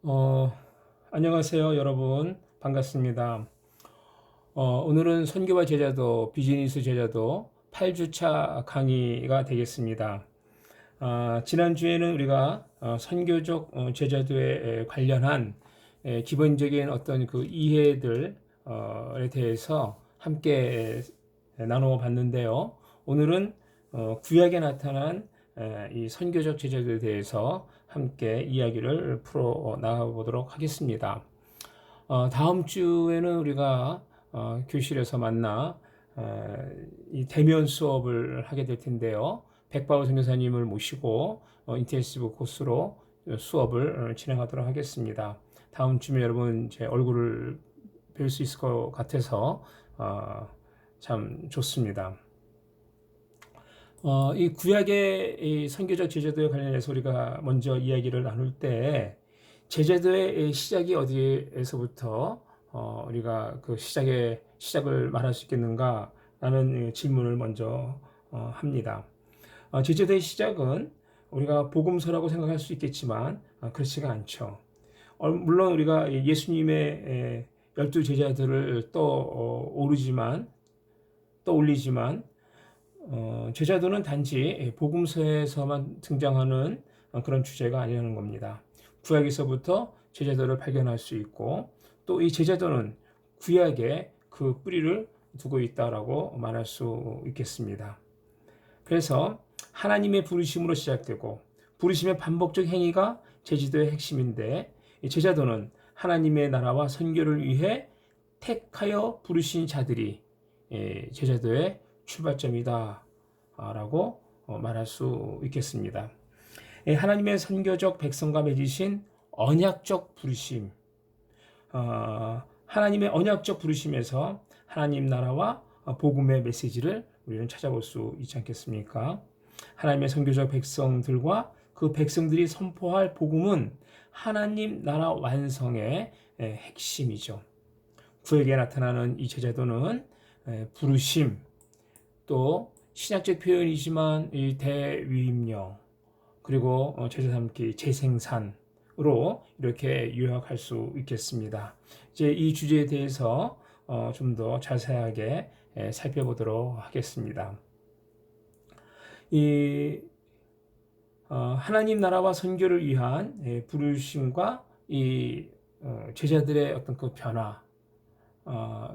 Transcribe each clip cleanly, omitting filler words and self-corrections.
어, 안녕하세요, 여러분. 반갑습니다. 오늘은 선교와 제자도, 비즈니스 제자도 8주차 강의가 되겠습니다. 지난주에는 우리가 선교적 제자도에 관련한 기본적인 어떤 그 이해들에 대해서 함께 나누어 봤는데요. 오늘은 구약에 나타난 이 선교적 제자도에 대해서 함께 이야기를 풀어 나가 보도록 하겠습니다. 다음 주에는 우리가 교실에서 만나 이 대면 수업을 하게 될 텐데요. 백바오 선교사님을 모시고 인텐시브 코스로 수업을 진행하도록 하겠습니다. 다음 주에 여러분 제 얼굴을 뵐 수 있을 것 같아서 참 좋습니다. 이 구약의 이 선교적 제자도에 관련해서 우리가 먼저 이야기를 나눌 때 제자도의 시작이 어디에서부터 우리가 그 시작을 말할 수 있겠는가라는 질문을 먼저 합니다. 제자도의 시작은 우리가 복음서라고 생각할 수 있겠지만 그렇지가 않죠. 물론 우리가 예수님의 12제자들을 떠올리지만 제자도는 단지 복음서에서만 등장하는 그런 주제가 아니라는 겁니다. 구약에서부터 제자도를 발견할 수 있고 또 이 제자도는 구약에 그 뿌리를 두고 있다라고 말할 수 있겠습니다. 그래서 하나님의 부르심으로 시작되고 부르심의 반복적 행위가 제자도의 핵심인데 제자도는 하나님의 나라와 선교를 위해 택하여 부르신 자들이 제자도의 출발점이다 라고 말할 수 있겠습니다. 하나님의 선교적 백성과 맺으신 언약적 부르심, 하나님의 언약적 부르심에서 하나님 나라와 복음의 메시지를 우리는 찾아볼 수 있지 않겠습니까? 하나님의 선교적 백성들과 그 백성들이 선포할 복음은 하나님 나라 완성의 핵심이죠. 구약에 나타나는 이 제자도는 부르심, 또 신약적 표현이지만 이 대위임령, 그리고 제자 삼기 재생산으로 이렇게 요약할 수 있겠습니다. 이제 이 주제에 대해서 좀 더 자세하게 살펴보도록 하겠습니다. 이 하나님 나라와 선교를 위한 부르심과 이 제자들의 어떤 그 변화,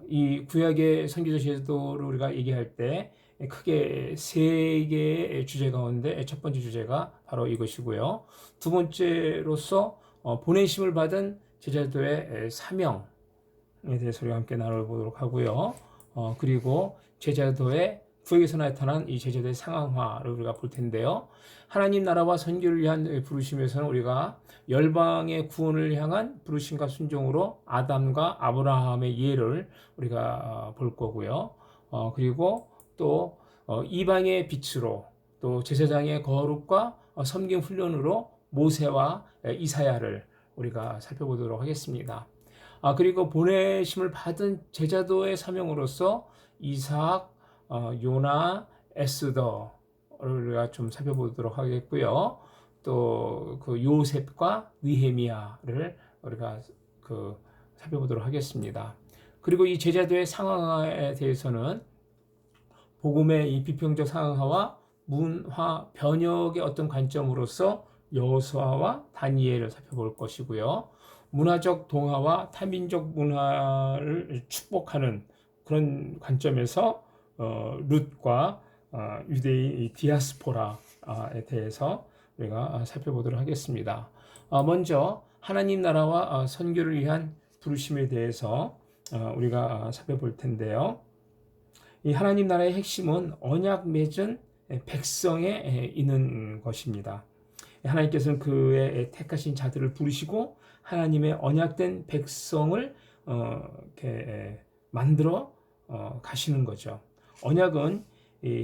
이 구약의 선교적 제도를 우리가 얘기할 때 크게 세 개의 주제 가운데 첫 번째 주제가 바로 이것이고요. 두 번째로서 보내심을 받은 제자도의 사명에 대해서 우리가 함께 나눠보도록 하고요. 그리고 제자도의 구약에서 나타난 이 제자도의 상황화를 우리가 볼 텐데요. 하나님 나라와 선교를 위한 부르심에서는 우리가 열방의 구원을 향한 부르심과 순종으로 아담과 아브라함의 예를 우리가 볼 거고요. 그리고 또 이방의 빛으로 또 제사장의 거룩과 섬김 훈련으로 모세와 이사야를 우리가 살펴보도록 하겠습니다. 그리고 보내심을 받은 제자도의 사명으로서 이삭, 요나, 에스더를 우리가 좀 살펴보도록 하겠고요. 또 그 요셉과 느헤미야를 우리가 살펴보도록 하겠습니다. 그리고 이 제자도의 상황에 대해서는 복음의 이 비평적 상황화와 문화 변혁의 어떤 관점으로서 여호수아와 다니엘을 살펴볼 것이고요. 문화적 동화와 타민족 문화를 축복하는 그런 관점에서 룻과 유대인 디아스포라에 대해서 우리가 살펴보도록 하겠습니다. 먼저 하나님 나라와 선교를 위한 부르심에 대해서 우리가 살펴볼 텐데요. 이 하나님 나라의 핵심은 언약 맺은 백성에 있는 것입니다. 하나님께서는 그의 택하신 자들을 부르시고 하나님의 언약된 백성을 이렇게 만들어 가시는 거죠. 언약은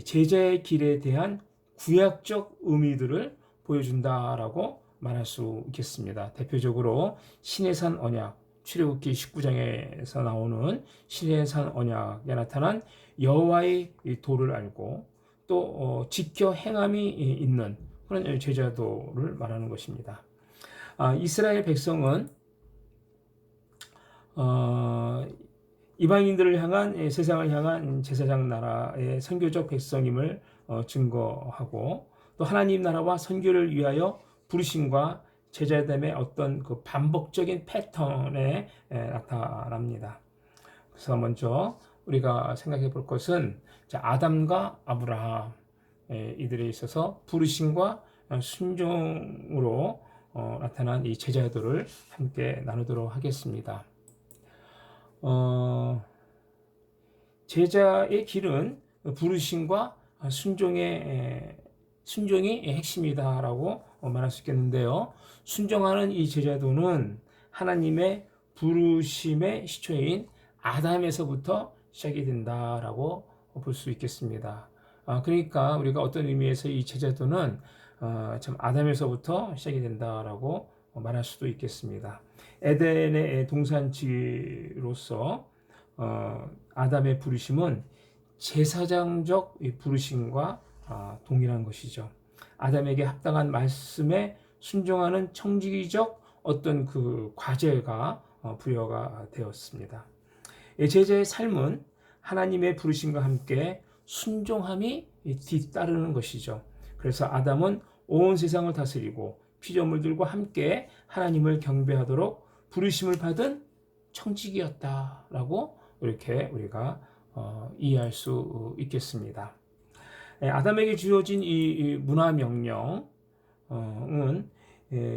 제자의 길에 대한 구약적 의미들을 보여준다라고 말할 수 있겠습니다. 대표적으로 신해산 언약, 출애굽기 19장에서 나오는 신해산 언약에 나타난 여호와의 도를 알고 또 지켜 행함이 있는 그런 제자도를 말하는 것입니다. 이스라엘 백성은 이방인들을 향한 세상을 향한 제사장 나라의 선교적 백성임을 증거하고 또 하나님 나라와 선교를 위하여 부르심과 제자됨의 어떤 그 반복적인 패턴에 나타납니다. 그래서 먼저 우리가 생각해 볼 것은 아담과 아브라함 이들에 있어서 부르심과 순종으로 나타난 이 제자도를 함께 나누도록 하겠습니다. 제자의 길은 부르심과 순종이 핵심이다라고 말할 수 있겠는데요. 순종하는 이 제자도는 하나님의 부르심의 시초인 아담에서부터 시작이 된다라고 볼 수 있겠습니다. 그러니까 우리가 어떤 의미에서 이 제자도는 참 아담에서부터 시작이 된다라고 말할 수도 있겠습니다. 에덴의 동산지로서 아담의 부르심은 제사장적 부르심과 동일한 것이죠. 아담에게 합당한 말씀에 순종하는 청지기적 어떤 그 과제가 부여가 되었습니다. 제자의 삶은 하나님의 부르심과 함께 순종함이 뒤따르는 것이죠. 그래서 아담은 온 세상을 다스리고 피조물들과 함께 하나님을 경배하도록 부르심을 받은 청지기였다라고 이렇게 우리가 이해할 수 있겠습니다. 아담에게 주어진 이 문화 명령은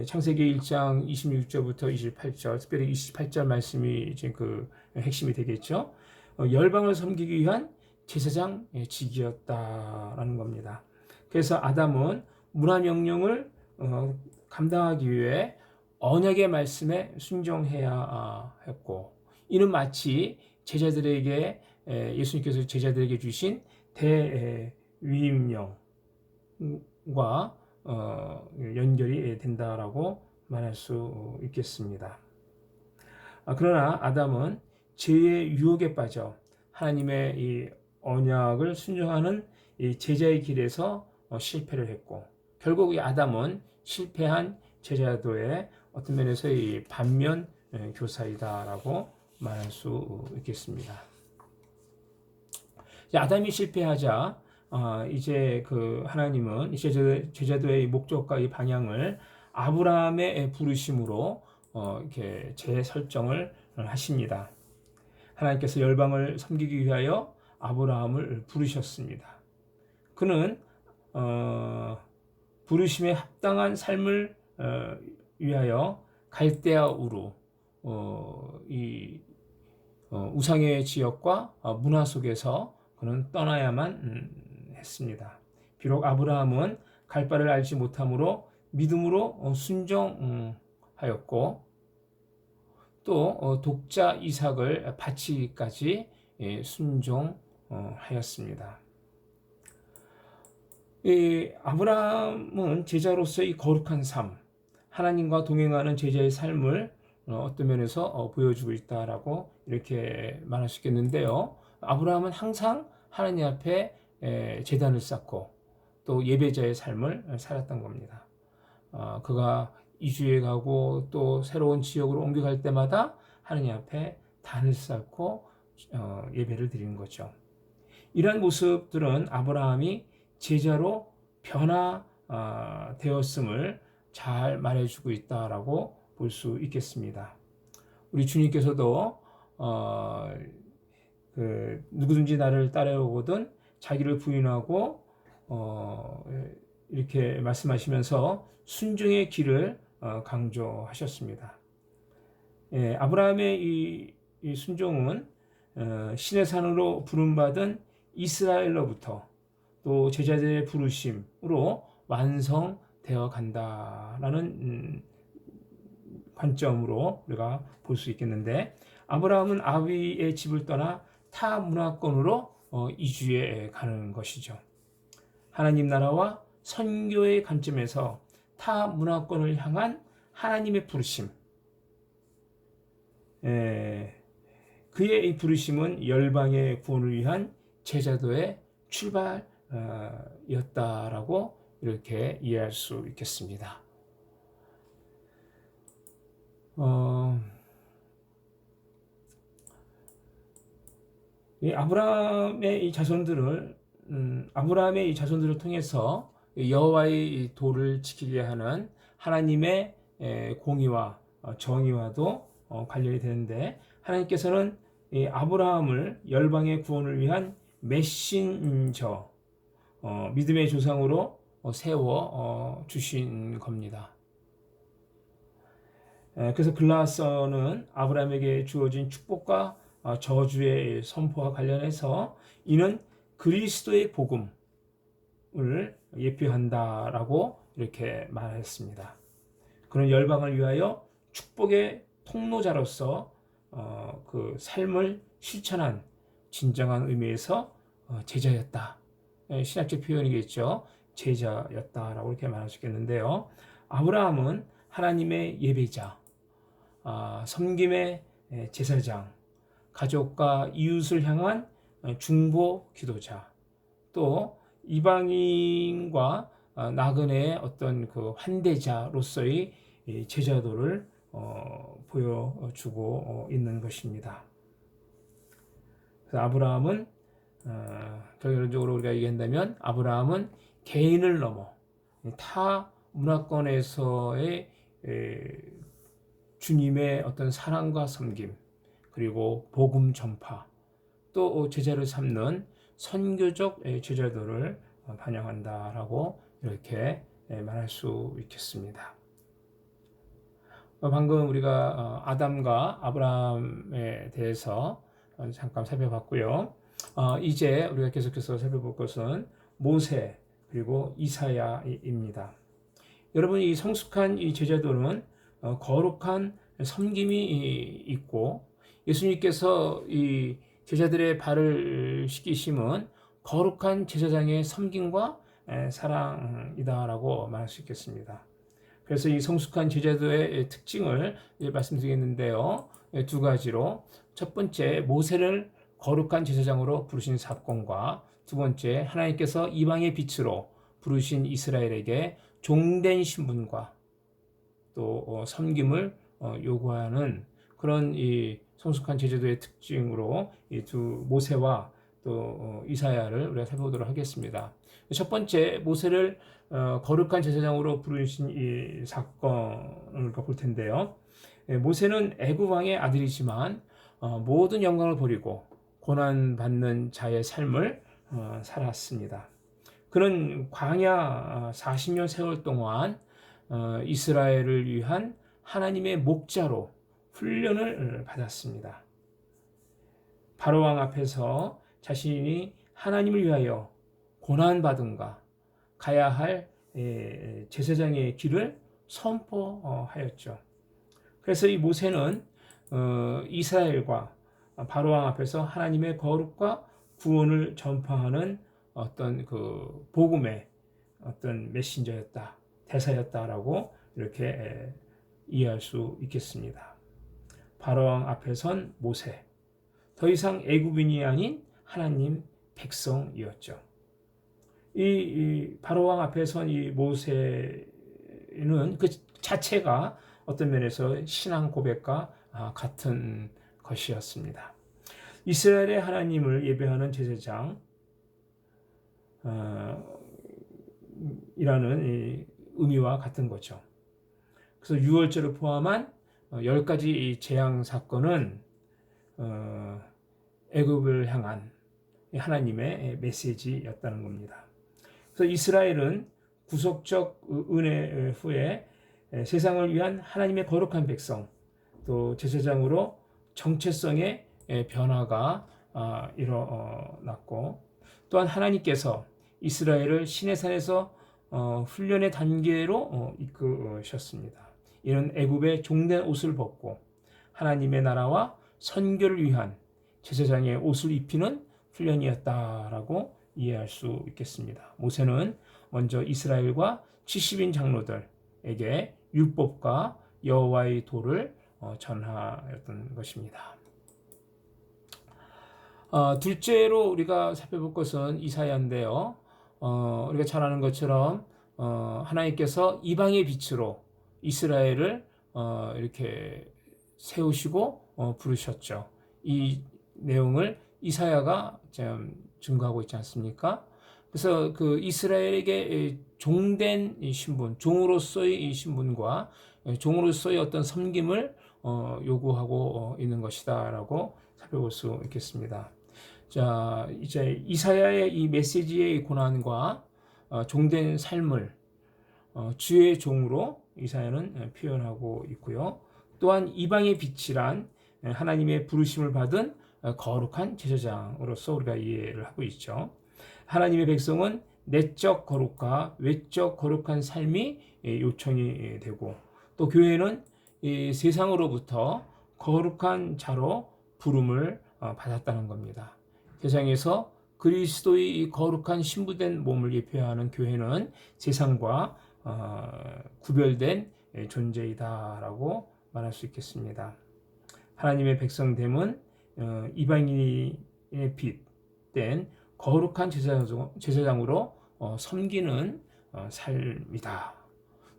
창세기 1장 26절부터 28절, 특별히 28절 말씀이 이제 그 핵심이 되겠죠. 열방을 섬기기 위한 제사장 직이었다라는 겁니다. 그래서 아담은 문화 명령을 감당하기 위해 언약의 말씀에 순종해야 했고, 이는 마치 제자들에게 예수님께서 제자들에게 주신 대위임령과 연결이 된다라고 말할 수 있겠습니다. 그러나 아담은 죄의 유혹에 빠져 하나님의 이 언약을 순종하는 이 제자의 길에서 실패를 했고, 결국 이 아담은 실패한 제자도의 어떤 면에서 이 반면 교사이다라고 말할 수 있겠습니다. 아담이 실패하자 이제 그 하나님은 제자도의 목적과 이 방향을 아브라함의 부르심으로 이렇게 재설정을 하십니다. 하나님께서 열방을 섬기기 위하여 아브라함을 부르셨습니다. 그는 부르심에 합당한 삶을 위하여 갈대아 우루 이 우상의 지역과 문화 속에서 그는 떠나야만 했습니다. 비록 아브라함은 갈 바를 알지 못함으로 믿음으로 순종하였고 또 독자 이삭을 바치기까지 순종하였습니다. 아브라함은 제자로서의 거룩한 삶, 하나님과 동행하는 제자의 삶을 어떤 면에서 보여주고 있다라고 이렇게 말할 수 있겠는데요. 아브라함은 항상 하나님 앞에 제단을 쌓고 또 예배자의 삶을 살았던 겁니다. 그가 이주에 가고 또 새로운 지역으로 옮겨갈 때마다 하나님 앞에 단을 쌓고 예배를 드리는 거죠. 이러한 모습들은 아브라함이 제자로 변화되었음을 잘 말해주고 있다라고 볼 수 있겠습니다. 우리 주님께서도 누구든지 나를 따라오거든 자기를 부인하고 이렇게 말씀하시면서 순종의 길을 강조하셨습니다. 아브라함의 이 순종은 신의 산으로 부름받은 이스라엘로부터 또 제자들의 부르심으로 완성되어 간다라는 관점으로 우리가 볼 수 있겠는데, 아브라함은 아비의 집을 떠나 타 문화권으로 이주해 가는 것이죠. 하나님 나라와 선교의 관점에서 타 문화권을 향한 하나님의 부르심, 그의 이 부르심은 열방의 구원을 위한 제자도의 출발이었다라고 이렇게 이해할 수 있겠습니다. 어, 이 아브라함의 이 자손들을 통해서 여호와의 이 도를 지키게 하는 하나님의 공의와 정의와도 관련이 되는데, 하나님께서는 이 아브라함을 열방의 구원을 위한 메신저, 믿음의 조상으로 세워 주신 겁니다. 그래서 글라서는 아브라함에게 주어진 축복과 저주의 선포와 관련해서 이는 그리스도의 복음을 예표한다라고 이렇게 말했습니다. 그런 열방을 위하여 축복의 통로자로서 그 삶을 실천한 진정한 의미에서 제자였다. 신학적 표현이겠죠. 제자였다라고 이렇게 말할 수 있겠는데요. 아브라함은 하나님의 예배자, 섬김의 제사장, 가족과 이웃을 향한 중보 기도자, 또 이방인과 나그네의 어떤 그 환대자로서의 제자도를 보여주고 있는 것입니다. 그래서 아브라함은 결론적으로 우리가 얘기한다면 아브라함은 개인을 넘어 타 문화권에서의 주님의 어떤 사랑과 섬김, 그리고 복음 전파, 또 제자를 삼는 선교적 제자도를 반영한다라고 이렇게 말할 수 있겠습니다. 방금 우리가 아담과 아브라함에 대해서 잠깐 살펴봤고요. 이제 우리가 계속해서 살펴볼 것은 모세 그리고 이사야입니다. 여러분, 이 성숙한 이 제자도는 거룩한 섬김이 있고, 예수님께서 이 제자들의 발을 씻기심은 거룩한 제사장의 섬김과 사랑이다라고 말할 수 있겠습니다. 그래서 이 성숙한 제자도의 특징을 말씀드리겠는데요. 두 가지로, 첫 번째, 모세를 거룩한 제사장으로 부르신 사건과, 두 번째, 하나님께서 이방의 빛으로 부르신 이스라엘에게 종된 신분과 또 섬김을 요구하는 그런 이 성숙한 제자도의 특징으로 이 두 모세와 또 이사야를 우리가 살펴보도록 하겠습니다. 첫 번째, 모세를 거룩한 제사장으로 부르신 이 사건을 볼 텐데요. 모세는 애굽 왕의 아들이지만 모든 영광을 버리고 고난받는 자의 삶을 살았습니다. 그는 광야 40년 세월 동안 이스라엘을 위한 하나님의 목자로 훈련을 받았습니다. 바로왕 앞에서 자신이 하나님을 위하여 고난받음과 가야 할 제사장의 길을 선포하였죠. 그래서 이 모세는 이스라엘과 바로왕 앞에서 하나님의 거룩과 구원을 전파하는 어떤 그 복음의 어떤 메신저였다, 대사였다라고 이렇게 이해할 수 있겠습니다. 바로왕 앞에 선 모세, 더 이상 애굽인이 아닌 하나님 백성이었죠. 이 바로왕 앞에 선 이 모세는 그 자체가 어떤 면에서 신앙 고백과 같은 것이었습니다. 이스라엘의 하나님을 예배하는 제사장 이라는 의미와 같은 거죠. 그래서 유월절을 포함한 10가지 재앙 사건은 애굽을 향한 하나님의 메시지였다는 겁니다. 그래서 이스라엘은 구속적 은혜 후에 세상을 위한 하나님의 거룩한 백성, 또 제사장으로 정체성의 변화가 일어났고, 또한 하나님께서 이스라엘을 시내산에서 훈련의 단계로 이끄셨습니다. 이는 애굽의 종된 옷을 벗고 하나님의 나라와 선교를 위한 제사장의 옷을 입히는 훈련이었다라고 이해할 수 있겠습니다. 모세는 먼저 이스라엘과 70인 장로들에게 율법과 여호와의 도를 전하였던 것입니다. 둘째로 우리가 살펴볼 것은 이사야인데요. 우리가 잘 아는 것처럼 하나님께서 이방의 빛으로 이스라엘을 이렇게 세우시고 부르셨죠. 이 내용을 이사야가 좀 증거하고 있지 않습니까? 그래서 그 이스라엘에게 종된 이 신분, 종으로서의 이 신분과 종으로서의 어떤 섬김을 요구하고 있는 것이다라고 살펴볼 수 있겠습니다. 자, 이제 이사야의 이 메시지의 고난과 종된 삶을 주의 종으로 이사야는 표현하고 있고요. 또한 이방의 빛이란 하나님의 부르심을 받은 거룩한 제사장으로서 우리가 이해를 하고 있죠. 하나님의 백성은 내적 거룩과 외적 거룩한 삶이 요청이 되고, 또 교회는 세상으로부터 거룩한 자로 부름을 받았다는 겁니다. 세상에서 그리스도의 거룩한 신부된 몸을 예표하는 교회는 세상과 구별된 존재이다라고 말할 수 있겠습니다. 하나님의 백성됨은 이방인의 빛된 거룩한 제사장으로 섬기는 삶이다.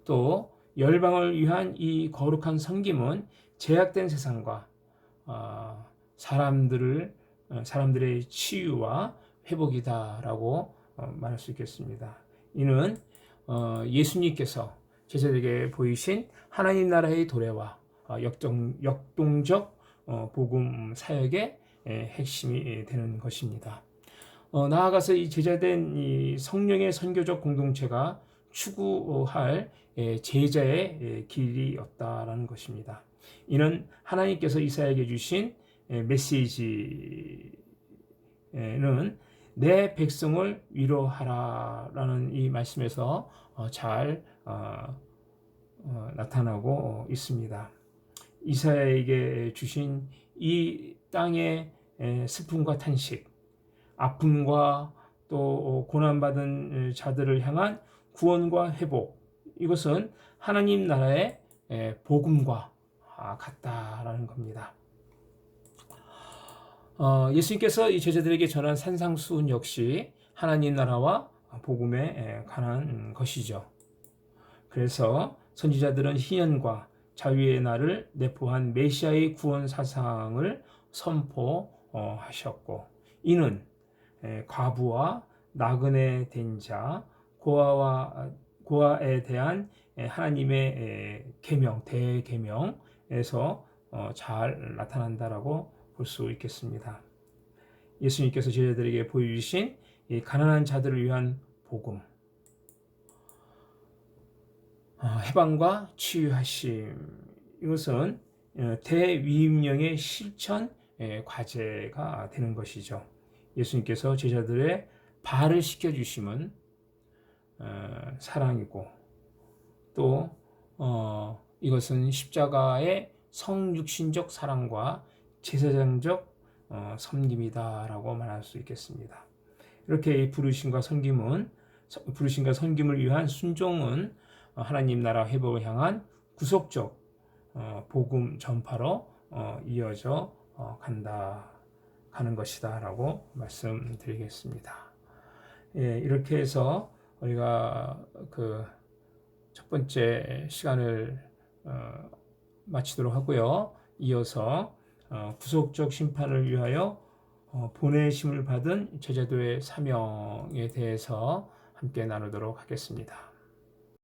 또 열방을 위한 이 거룩한 섬김은 제약된 세상과 사람들의 치유와 회복이다라고 말할 수 있겠습니다. 이는 예수님께서 제자들에게 보이신 하나님 나라의 도래와 역동적 복음 사역의 핵심이 되는 것입니다. 나아가서 이 제자된 이 성령의 선교적 공동체가 추구할 제자의 길이었다라는 것입니다. 이는 하나님께서 이사야에게 주신 메시지는 내 백성을 위로하라라는 이 말씀에서 잘 나타나고 있습니다. 이사야에게 주신 이 땅의 슬픔과 탄식, 아픔과 또 고난받은 자들을 향한 구원과 회복, 이것은 하나님 나라의 복음과 같다라는 겁니다. 예수님께서 이 제자들에게 전한 산상수훈 역시 하나님 나라와 복음에 관한 것이죠. 그래서 선지자들은 희년과 자유의 날을 내포한 메시아의 구원 사상을 선포하셨고, 이는 과부와 나그네 된 자, 고아에 대한 하나님의 계명, 대계명에서 잘 나타난다라고 볼 수 있겠습니다. 예수님께서 제자들에게 보여주신 이 가난한 자들을 위한 복음, 해방과 치유하심, 이것은 대위임령의 실천 과제가 되는 것이죠. 예수님께서 제자들의 발을 씻겨주심은 사랑이고, 또 이것은 십자가의 성육신적 사랑과 제사장적 섬김이다라고 말할 수 있겠습니다. 이렇게 부르심과 섬김을 위한 순종은 하나님 나라 회복을 향한 구속적 복음 전파로 이어져 가는 것이다라고 말씀드리겠습니다. 이렇게 해서 우리가 그 첫 번째 시간을 마치도록 하고요. 이어서 구속적 심판을 위하여 보내심을 받은 제자도의 사명에 대해서 함께 나누도록 하겠습니다.